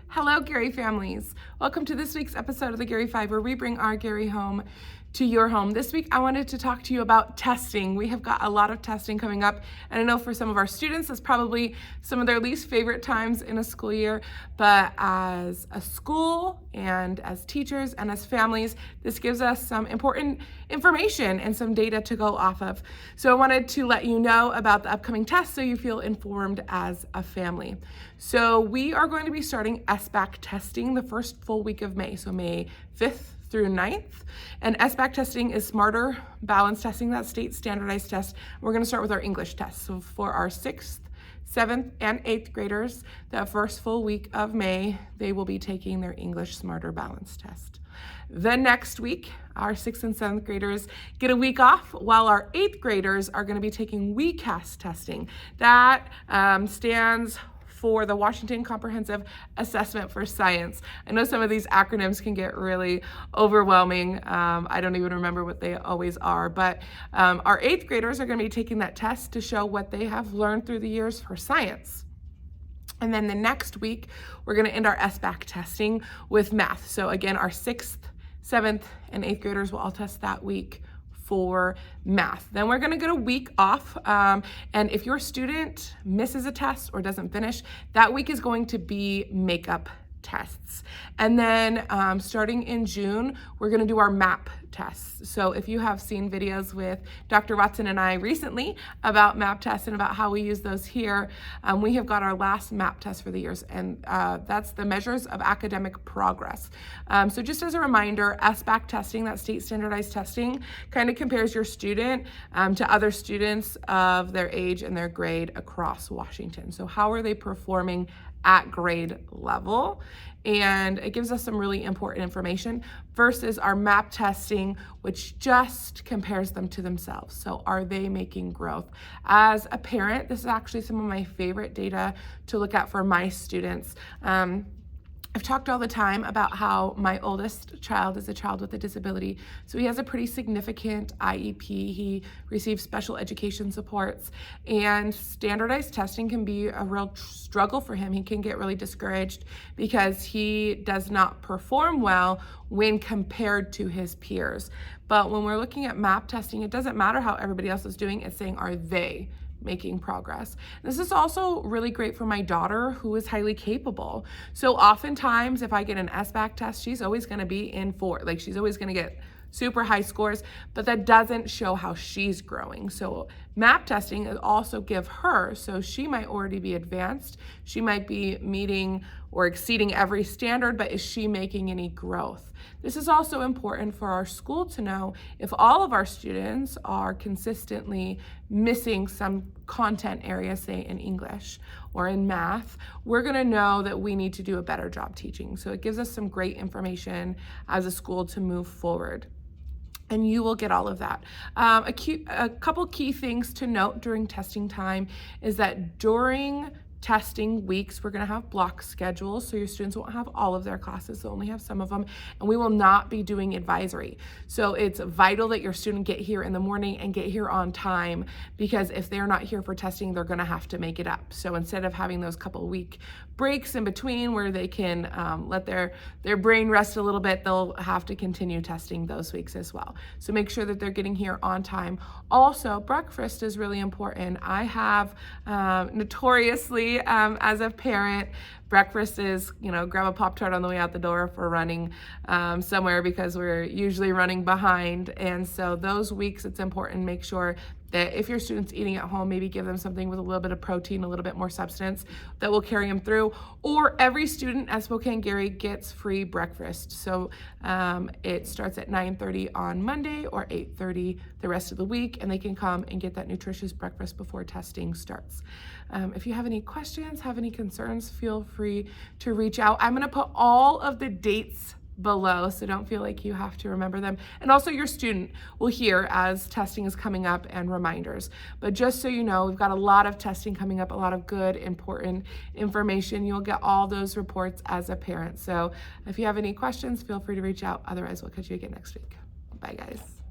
Hello, Garry families. Welcome to this week's episode of the Garry 5, where we bring our Garry home to your home. This week, I wanted to talk to you about testing. We have got a lot of testing coming up, and I know for some of our students, that's probably some of their least favorite times in a school year, but as a school and as teachers and as families, this gives us some important information and some data to go off of. So I wanted to let you know about the upcoming tests so you feel informed as a family. So we are going to be starting SBAC testing the first full week of May, so May 5th through 9th. And SBAC testing is smarter balance testing, that state standardized test. We're gonna start with our English test. So for our 6th, 7th, and 8th graders, that first full week of May, they will be taking their English Smarter Balance test. The next week, our 6th and 7th graders get a week off, while our 8th graders are gonna be taking WCAS testing. That stands for the Washington Comprehensive Assessment for Science. I know some of these acronyms can get really overwhelming. I don't even remember what they always are, but our 8th graders are going to be taking that test to show what they have learned through the years for science. And then the next week, we're going to end our SBAC testing with math. So again, our 6th, 7th, and 8th graders will all test that week for math. Then we're gonna get a week off, and if your student misses a test or doesn't finish, that week is going to be makeup tests. And then starting in June, we're gonna do our MAP tests. So if you have seen videos with Dr. Watson and I recently about MAP tests and about how we use those here, we have got our last MAP test for the years, and that's the measures of academic progress. So just as a reminder, SBAC testing, that state standardized testing, kind of compares your student to other students of their age and their grade across Washington. So how are they performing at grade level? And it gives us some really important information versus our MAP testing, which just compares them to themselves. So are they making growth? As a parent, this is actually some of my favorite data to look at for my students. I've talked all the time about how my oldest child is a child with a disability. So he has a pretty significant IEP. He receives special education supports, and standardized testing can be a real struggle for him. He can get really discouraged because he does not perform well when compared to his peers. But when we're looking at MAP testing, it doesn't matter how everybody else is doing. It's saying, are they making progress? This is also really great for my daughter, who is highly capable. So oftentimes if I get an SBAC test, she's always going to be in 4. Like, she's always going to get super high scores, but that doesn't show how she's growing. So MAP testing is also give her, so she might already be advanced, she might be meeting or exceeding every standard, but is she making any growth? This is also important for our school to know if all of our students are consistently missing some content area, say in English or in math, we're gonna know that we need to do a better job teaching. So it gives us some great information as a school to move forward. And you will get all of that. A couple key things to note during testing time is that during testing weeks, we're gonna have block schedules, so your students won't have all of their classes, they'll only have some of them, and we will not be doing advisory. So it's vital that your student get here in the morning and get here on time, because if they're not here for testing, they're gonna have to make it up. So instead of having those couple week breaks in between where they can let their brain rest a little bit, they'll have to continue testing those weeks as well. So make sure that they're getting here on time. Also, breakfast is really important. I have notoriously, as a parent, breakfast is, grab a Pop-Tart on the way out the door if we're running somewhere, because we're usually running behind. And so those weeks, it's important to make sure that if your student's eating at home, maybe give them something with a little bit of protein, a little bit more substance that will carry them through. Or every student at SBAC and Garry gets free breakfast. So it starts at 9:30 on Monday or 8:30 the rest of the week, and they can come and get that nutritious breakfast before testing starts. If you have any questions, have any concerns, feel free to reach out. I'm gonna put all of the dates below, so don't feel like you have to remember them. And also your student will hear as testing is coming up and reminders. But just so you know, we've got a lot of testing coming up, a lot of good, important information. You'll get all those reports as a parent. So if you have any questions, feel free to reach out. Otherwise, we'll catch you again next week. Bye, guys.